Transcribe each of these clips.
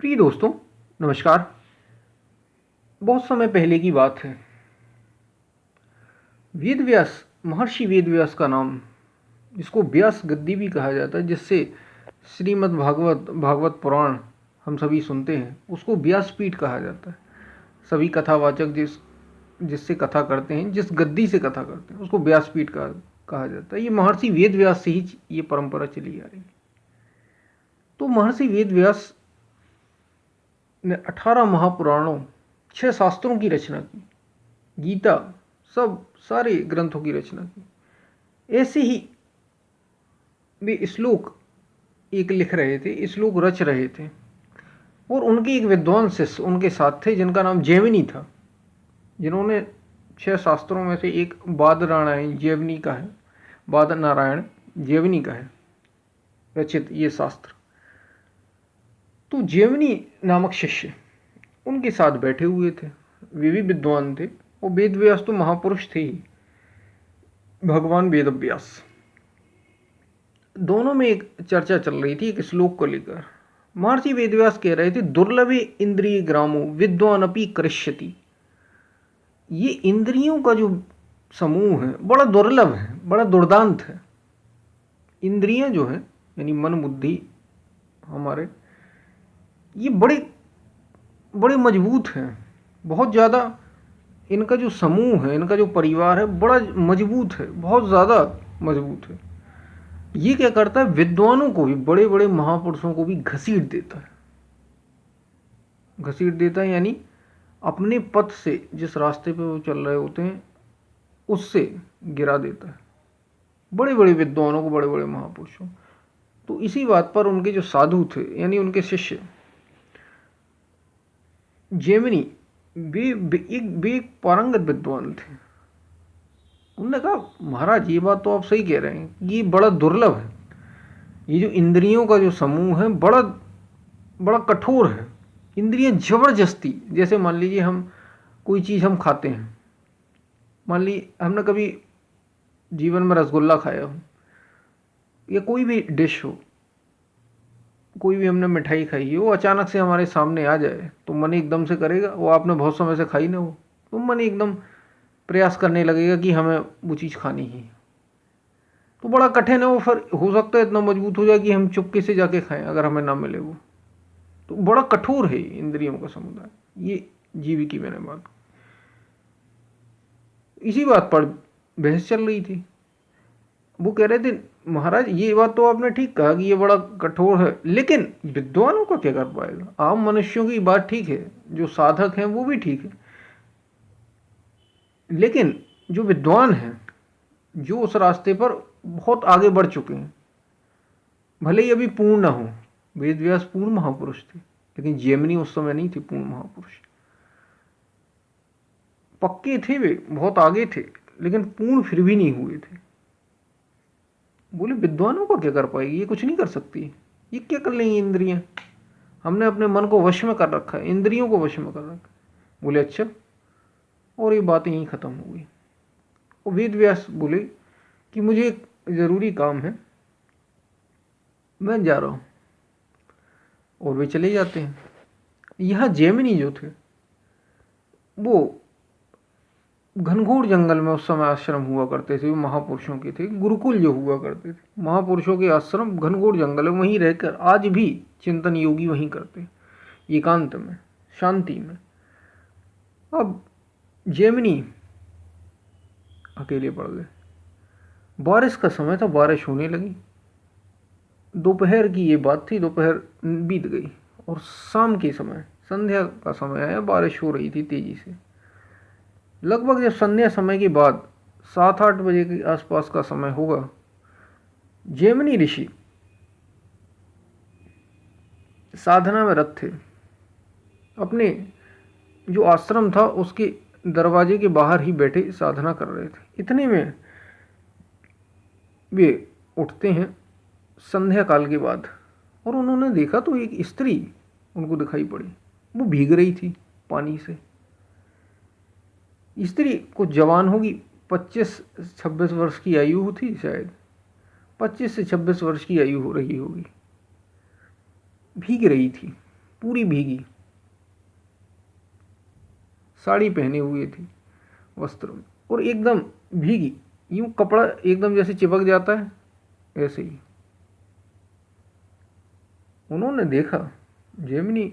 प्रिय दोस्तों, नमस्कार। बहुत समय पहले की बात है। वेद व्यास, महर्षि वेद व्यास का नाम, जिसको व्यास गद्दी भी कहा जाता है, जिससे श्रीमद् भागवत पुराण हम सभी सुनते हैं, उसको व्यासपीठ कहा जाता है। सभी कथावाचक जिससे कथा करते हैं, जिस गद्दी से कथा करते हैं, उसको व्यासपीठ कहा जाता है। ये महर्षि वेद व्यास से ही ये परंपरा चली आ रही है। तो महर्षि वेद व्यास ने 18 महापुराणों, 6 शास्त्रों की रचना की, गीता, सब सारे ग्रंथों की रचना की। ऐसे ही वे श्लोक एक लिख रहे थे, श्लोक रच रहे थे, और उनके एक विद्वान शिष्य उनके साथ थे जिनका नाम जैमिनी था, जिन्होंने 6 शास्त्रों में से एक बादरायण जैमिनी का है, बादनारायण जैमिनी का है रचित ये शास्त्र। तो जैमिनी नामक शिष्य उनके साथ बैठे हुए थे। वे भी विद्वान थे, और वेद व्यास तो महापुरुष थे ही, भगवान वेद व्यास। दोनों में एक चर्चा चल रही थी एक श्लोक को लेकर। महर्षि वेदव्यास कह रहे थे, दुर्लभे इंद्रिय ग्रामो विद्वान अपि करिष्यति। ये इंद्रियों का जो समूह है बड़ा दुर्लभ है, बड़ा दुर्दांत है। इंद्रियां जो है, यानी मन बुद्धि हमारे, ये बड़े बड़े मजबूत हैं, बहुत ज़्यादा। इनका जो समूह है, इनका जो परिवार है, बड़ा मजबूत है, बहुत ज़्यादा मजबूत है। ये क्या करता है, विद्वानों को भी, बड़े बड़े महापुरुषों को भी घसीट देता है। घसीट देता है यानी अपने पथ से, जिस रास्ते पे वो चल रहे होते हैं, उससे गिरा देता है बड़े बड़े विद्वानों को, बड़े बड़े महापुरुषों। तो इसी बात पर उनके जो साधु थे, यानी उनके शिष्य जैमिनी, वे एक पारंगत विद्वान थे। उन्होंने कहा, महाराज ये बात तो आप सही कह रहे हैं, ये बड़ा दुर्लभ है। ये जो इंद्रियों का जो समूह है, बड़ा बड़ा कठोर है। इंद्रियां जबरदस्ती, जैसे मान लीजिए हम कोई चीज़ हम खाते हैं, मान लीजिए हमने कभी जीवन में रसगुल्ला खाया हो, या कोई भी डिश हो, कोई भी हमने मिठाई खाई है, वो अचानक से हमारे सामने आ जाए तो मन एकदम से करेगा, वो आपने बहुत समय से खाई ना हो, तो मन एकदम प्रयास करने लगेगा कि हमें वो चीज़ खानी ही। तो बड़ा कठिन है वो, फिर हो सकता है इतना मजबूत हो जाए कि हम चुपके से जाके खाएं अगर हमें ना मिले वो। तो बड़ा कठोर है इंद्रियों का समुदाय। ये जीवी की मैंने बात, इसी बात पर बहस चल रही थी। वो कह रहे थे, महाराज ये बात तो आपने ठीक कहा कि ये बड़ा कठोर है, लेकिन विद्वानों का क्या कर पाएगा। आम मनुष्यों की बात ठीक है, जो साधक हैं वो भी ठीक है, लेकिन जो विद्वान हैं, जो उस रास्ते पर बहुत आगे बढ़ चुके हैं, भले ही अभी पूर्ण ना हो। वेद व्यास पूर्ण महापुरुष थे, लेकिन जैमिनी उस समय नहीं थे पूर्ण महापुरुष। पक्के थे, वे बहुत आगे थे, लेकिन पूर्ण फिर भी नहीं हुए थे। बोले, विद्वानों को क्या कर पाएगी, ये कुछ नहीं कर सकती, ये क्या कर लेंगी इंद्रियां। हमने अपने मन को वश में कर रखा है, इंद्रियों को वश में कर रखा है। बोले, अच्छा। और ये बात यहीं ख़त्म हो गई। और वेद व्यास बोले कि मुझे एक ज़रूरी काम है, मैं जा रहा हूँ। और वे चले जाते हैं। यहाँ जैमिनी जो थे, वो घनघोर जंगल में उस समय आश्रम हुआ करते थे, वो महापुरुषों के थे, गुरुकुल जो हुआ करते थे, महापुरुषों के आश्रम घनघोर जंगल में, वहीं रहकर आज भी चिंतन योगी वहीं करते, एकांत में, शांति में। अब जैमिनी अकेले पड़ गए। बारिश का समय था, बारिश होने लगी। दोपहर की ये बात थी, दोपहर बीत गई और शाम के समय, संध्या का समय आया। बारिश हो रही थी तेजी से। लगभग जब संध्या समय के बाद 7-8 बजे के आसपास का समय होगा, जैमिनी ऋषि साधना में रत थे। अपने जो आश्रम था उसके दरवाजे के बाहर ही बैठे साधना कर रहे थे। इतने में वे उठते हैं संध्या काल के बाद, और उन्होंने देखा तो एक स्त्री उनको दिखाई पड़ी। वो भीग रही थी पानी से। स्त्री कुछ जवान होगी, 25-26 वर्ष की आयु थी शायद, 25 से 26 वर्ष की आयु हो रही होगी। भीग रही थी पूरी भीगी, साड़ी पहने हुए थी वस्त्र में, और एकदम भीगी, यूं कपड़ा एकदम जैसे चिपक जाता है ऐसे ही। उन्होंने देखा जैमिनी,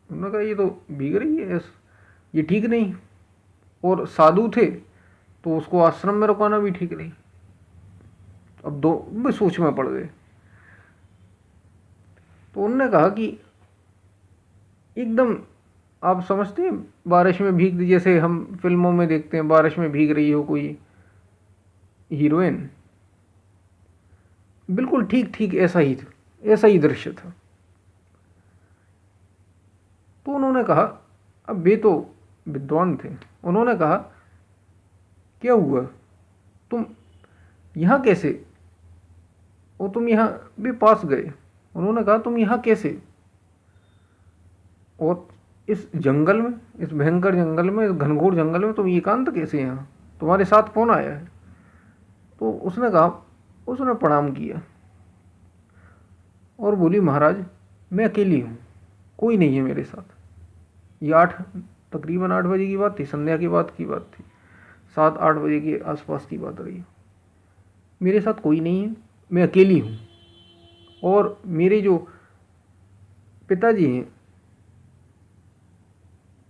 उन्होंने कहा ये तो भीग रही है, ये ठीक नहीं। और साधु थे तो उसको आश्रम में रुकाना भी ठीक नहीं। अब दो भी सोच में पड़ गए। तो उन्होंने कहा कि एकदम आप समझते हैं बारिश में भीग, जैसे हम फिल्मों में देखते हैं बारिश में भीग रही हो कोई हीरोइन, बिल्कुल ठीक ठीक ऐसा ही दृश्य था। तो उन्होंने कहा, अब वे तो विद्वान थे, उन्होंने कहा क्या हुआ, तुम यहाँ कैसे, और तुम यहाँ भी पास गए। उन्होंने कहा तुम यहाँ कैसे, और इस जंगल में, इस भयंकर जंगल में, इस घनघोर जंगल में तुम एकांत कैसे यहाँ, तुम्हारे साथ कौन आया है। तो उसने कहा, उसने प्रणाम किया और बोली महाराज मैं अकेली हूँ, कोई नहीं है मेरे साथ। ये तकरीबन 8 बजे की बात थी, संध्या की बात थी, 7-8 बजे के आसपास की बात रही। मेरे साथ कोई नहीं है, मैं अकेली हूँ, और मेरे जो पिताजी हैं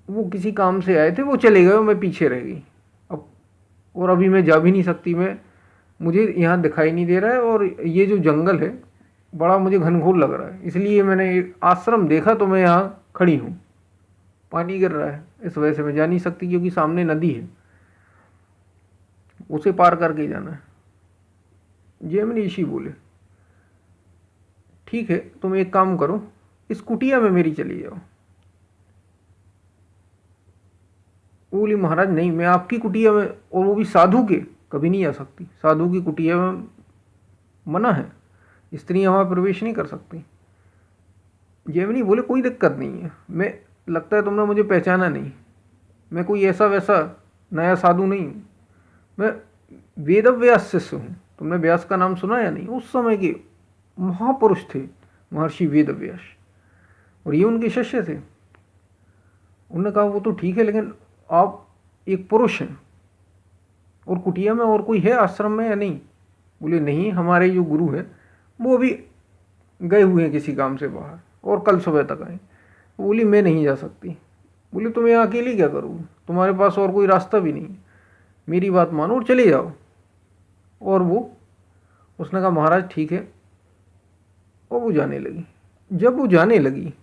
वो किसी काम से आए थे, वो चले गए, मैं पीछे रह गई। अब और अभी मैं जा भी नहीं सकती, मुझे यहाँ दिखाई नहीं दे रहा है, और ये जो जंगल है बड़ा मुझे घनघोर लग रहा है, इसलिए मैंने एक आश्रम देखा तो मैं यहाँ खड़ी हूँ। पानी गिर रहा है, इस वजह से मैं जा नहीं सकती, क्योंकि सामने नदी है, उसे पार करके जाना है। जैमिनी ऋषि बोले ठीक है, तुम एक काम करो, इस कुटिया में मेरी चली जाओ। बोली महाराज नहीं, मैं आपकी कुटिया में, और वो भी साधु के, कभी नहीं आ सकती। साधु की कुटिया में मना है, स्त्रियां वहां प्रवेश नहीं कर सकती। जैमिनी बोले कोई दिक्कत नहीं है, मैं, लगता है तुमने मुझे पहचाना नहीं, मैं कोई ऐसा वैसा नया साधु नहीं हूँ, मैं वेदव्यास शिष्य हूँ। तुमने व्यास का नाम सुना या नहीं, उस समय के महापुरुष थे महर्षि वेदव्यास, और ये उनके शिष्य थे। उन्होंने कहा वो तो ठीक है, लेकिन आप एक पुरुष हैं, और कुटिया में और कोई है आश्रम में या नहीं। बोले नहीं, हमारे जो गुरु हैं वो भी गए हुए हैं किसी काम से बाहर, और कल सुबह तक आए। बोली मैं नहीं जा सकती। बोले तुम यहाँ अकेली क्या करोगे, तुम्हारे पास और कोई रास्ता भी नहीं, मेरी बात मानो और चले जाओ। और उसने कहा महाराज ठीक है, और वो जाने लगी। जब वो जाने लगी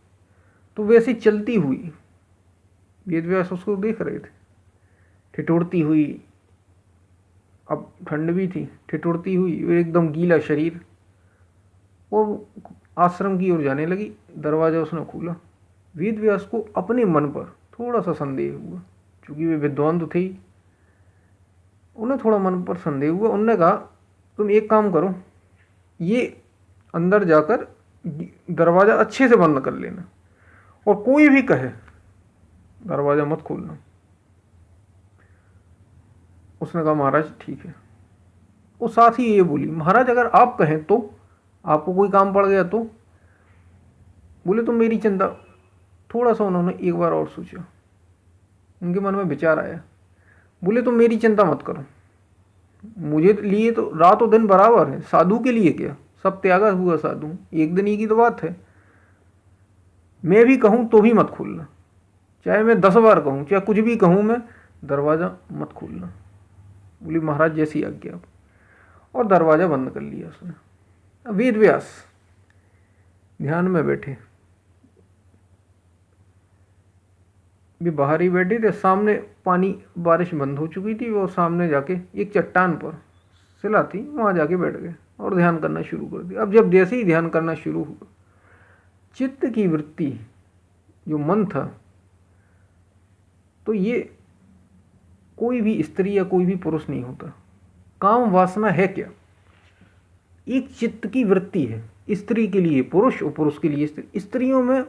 तो वैसे चलती हुई, वेदव्यास उसको देख रहे थे, ठिठुरती हुई, अब ठंड भी थी, ठिठुरती हुई, एकदम गीला शरीर, और आश्रम की ओर जाने लगी। दरवाजा उसने खोला। वेदव्यास को अपने मन पर थोड़ा सा संदेह हुआ, क्योंकि वे विद्वान तो थे ही, उन्हें थोड़ा मन पर संदेह हुआ। उन्होंने कहा तुम एक काम करो, ये अंदर जाकर दरवाज़ा अच्छे से बंद कर लेना, और कोई भी कहे दरवाज़ा मत खोलना। उसने कहा महाराज ठीक है। वो साथ ही ये बोली महाराज अगर आप कहें तो, आपको कोई काम पड़ गया तो। बोले तो मेरी चिंता, थोड़ा सा उन्होंने एक बार और सोचा, उनके मन में विचार आया। बोले तो मेरी चिंता मत करो, मुझे लिए तो रात और दिन बराबर है, साधु के लिए क्या, सब त्यागा हुआ साधु, एक दिन ही की तो बात है। मैं भी कहूँ तो भी मत खोलना, चाहे मैं 10 बार कहूँ, चाहे कुछ भी कहूँ मैं, दरवाज़ा मत खोलना। बोली महाराज जैसी आज्ञा। और दरवाज़ा बंद कर लिया उसने। वेदव्यास ध्यान में बैठे, भी बाहर ही बैठे थे, सामने पानी, बारिश बंद हो चुकी थी, वो सामने जाके एक चट्टान पर शिला थी, वहाँ जाके बैठ गए और ध्यान करना शुरू कर दिया। अब जब जैसे ही ध्यान करना शुरू हुआ, चित्त की वृत्ति, जो मन था, तो ये कोई भी स्त्री या कोई भी पुरुष नहीं होता। काम वासना है क्या, एक चित्त की वृत्ति है, स्त्री के लिए पुरुष और पुरुष के लिए स्त्री। स्त्रियों में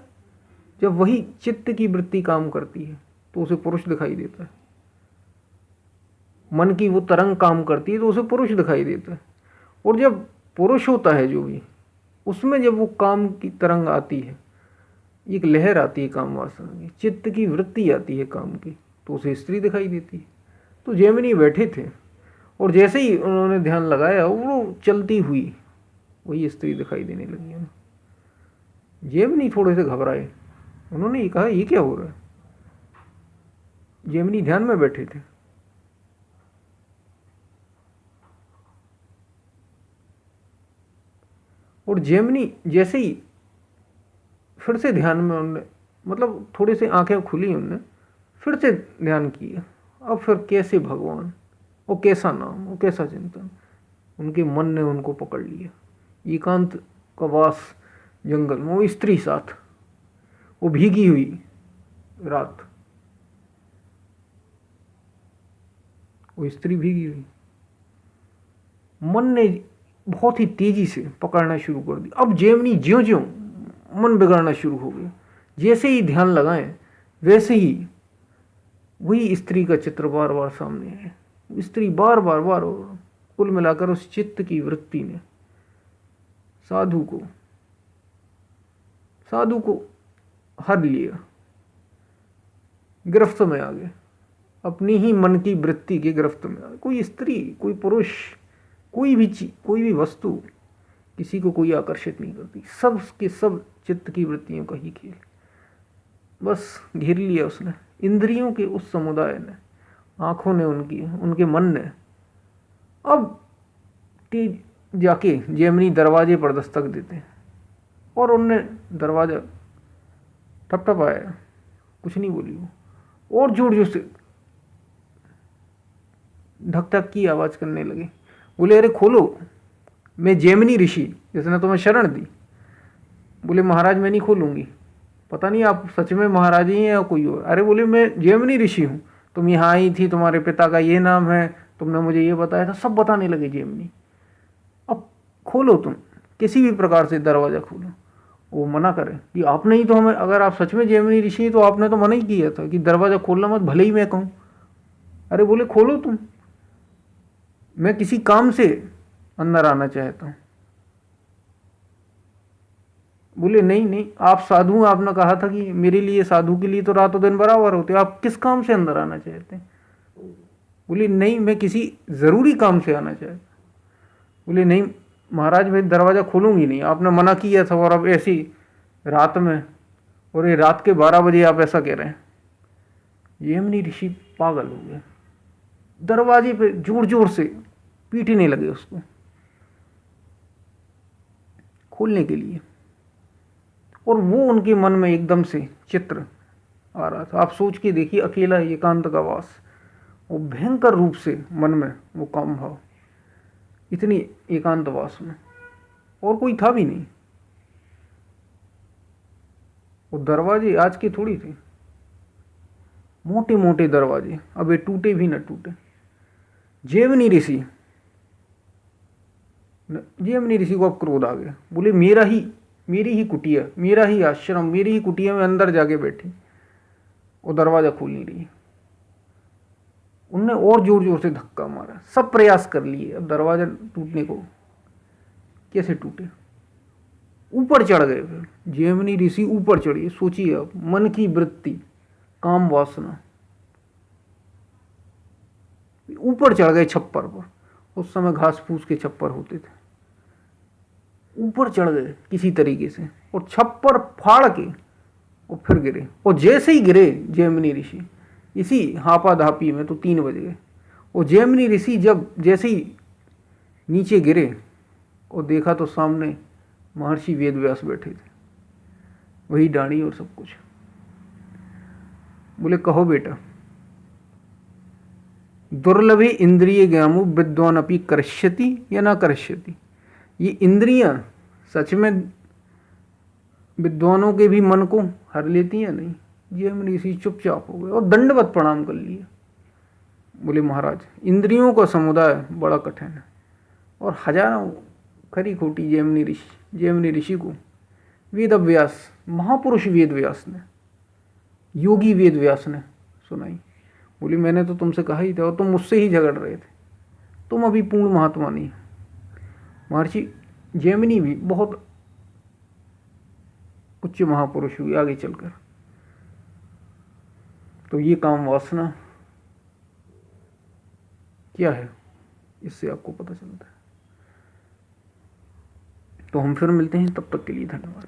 जब वही चित्त की वृत्ति काम करती है तो उसे पुरुष दिखाई देता है, मन की वो तरंग काम करती है तो उसे पुरुष दिखाई देता है। और जब पुरुष होता है जो भी, उसमें जब वो काम की तरंग आती है, एक लहर आती है काम वासना की, चित्त की वृत्ति आती है काम की, तो उसे स्त्री दिखाई देती है। तो जैमिनी बैठे थे और जैसे ही उन्होंने ध्यान लगाया वो चलती हुई वही स्त्री दिखाई देने लगी है। जैमिनी थोड़े से घबराए, उन्होंने ये कहा ये क्या हो रहा है। जैमिनी ध्यान में बैठे थे। और जैमिनी जैसे ही फिर से ध्यान में उनने, मतलब थोड़ी सी आंखें खुली उनने, फिर से ध्यान किया। अब फिर कैसे भगवान, वो कैसा नाम, वो कैसा चिंतन, उनके मन ने उनको पकड़ लिया। एकांत का वास जंगल में, वो स्त्री साथ, वो भीगी हुई रात, वो स्त्री भीगी हुई, मन ने बहुत ही तेजी से पकड़ना शुरू कर दी। अब जैमिनी ज्यों ज्यों मन बिगड़ना शुरू हो गया, जैसे ही ध्यान लगाएं वैसे ही वही स्त्री का चित्र बार बार सामने है। स्त्री बार बार बार, कुल मिलाकर उस चित्त की वृत्ति ने साधु को हर लिया, गिरफ्त में आ गए, अपनी ही मन की वृत्ति की गिरफ्त में आ गए। कोई स्त्री, कोई पुरुष, कोई भी चीज, कोई भी वस्तु किसी को कोई आकर्षित नहीं करती, सब के सब चित्त की वृत्तियों का ही खेल। बस घेर लिया उसने, इंद्रियों के उस समुदाय ने, आंखों ने उनकी, उनके मन ने। अब तेज जाके जैमिनी दरवाजे पर दस्तक देते हैं और उनने दरवाजा ठपठपाया, कुछ नहीं बोली वो, और जोर जोर से धक धक की आवाज करने लगे। बोले अरे खोलो, मैं जैमिनी ऋषि जिसने तुम्हें शरण दी। बोले महाराज मैं नहीं खोलूंगी, पता नहीं आप सच में महाराज ही हैं या कोई और। अरे बोले मैं जैमिनी ऋषि हूँ, तुम यहाँ आई थी, तुम्हारे पिता का ये नाम है, तुमने मुझे ये बताया था, सब बताने लगे जैमिनी। अब खोलो, तुम किसी भी प्रकार से दरवाज़ा खोलो। वो मना करे कि आपने ही तो हमें, अगर आप सच में जैमिनी ऋषि हैं तो आपने तो मना ही किया था कि दरवाज़ा खोलना मत, भले ही मैं कहूँ। अरे बोले खोलो तुम, मैं किसी काम से अंदर आना चाहता हूँ। बोले नहीं नहीं, आप साधु, आपने कहा था कि मेरे लिए, साधु के लिए तो रातों दिन बराबर होते, आप किस काम से अंदर आना चाहते हैं। बोले नहीं, मैं किसी ज़रूरी काम से आना चाहता। बोले नहीं महाराज, मैं दरवाज़ा खोलूंगी नहीं, आपने मना किया था, और अब ऐसी रात में, और ये रात के 12 बजे आप ऐसा कह रहे हैं। जैमिनी ऋषि पागल हो गए, दरवाजे पे जोर जोर से पीटने लगे उसको खोलने के लिए। और वो उनके मन में एकदम से चित्र आ रहा था। आप सोच के देखिए, अकेला एकांत का वास, वो भयंकर रूप से मन में वो काम भाव, इतनी एकांतवास में, और कोई था भी नहीं। वो दरवाजे आज के थोड़ी थे, मोटे मोटे दरवाजे, अब ये टूटे भी न टूटे। जैमिनी ऋषि को अब क्रोध आ गया। बोले मेरी ही कुटिया, मेरा ही आश्रम, मेरी ही कुटिया में अंदर जाके बैठी, वो दरवाजा खोल नहीं रही। उनने और जोर जोर से धक्का मारा, सब प्रयास कर लिए, अब दरवाजा टूटने को कैसे टूटे। ऊपर चढ़ गए फिर जैमिनी ऋषि, ऊपर चढ़िए। सोचिए अब, मन की वृत्ति, काम वासना, ऊपर चढ़ गए छप्पर पर। उस समय घास फूस के छप्पर होते थे। ऊपर चढ़ गए किसी तरीके से और छप्पर फाड़ के और फिर गिरे। और जैसे ही गिरे जैमिनी ऋषि, इसी हापाधापी में तो 3 बज गए। और जैमिनी ऋषि जब जैसे ही नीचे गिरे और देखा तो सामने महर्षि वेदव्यास बैठे थे, वही डाणी और सब कुछ। बोले कहो बेटा, दुर्लभे इंद्रिय ज्ञामु विद्वान अपि करिष्यति या ना करिष्यति। ये इंद्रियां सच में विद्वानों के भी मन को हर लेती हैं नहीं। जैमिनी ऋषि चुपचाप हो गए और दंडवत प्रणाम कर लिए। बोले महाराज, इंद्रियों का समुदाय बड़ा कठिन है, और हजारों खरी खोटी जैमिनी ऋषि को वेदव्यास, महापुरुष वेदव्यास ने, योगी वेदव्यास ने सुनाई। बोली मैंने तो तुमसे कहा ही था, और तुम मुझसे ही झगड़ रहे थे, तुम अभी पूर्ण महात्मा नहीं। महर्षि जैमिनी भी बहुत उच्च महापुरुष हुए आगे चलकर। तो ये काम वासना क्या है, इससे आपको पता चलता है। तो हम फिर मिलते हैं, तब तक के लिए धन्यवाद।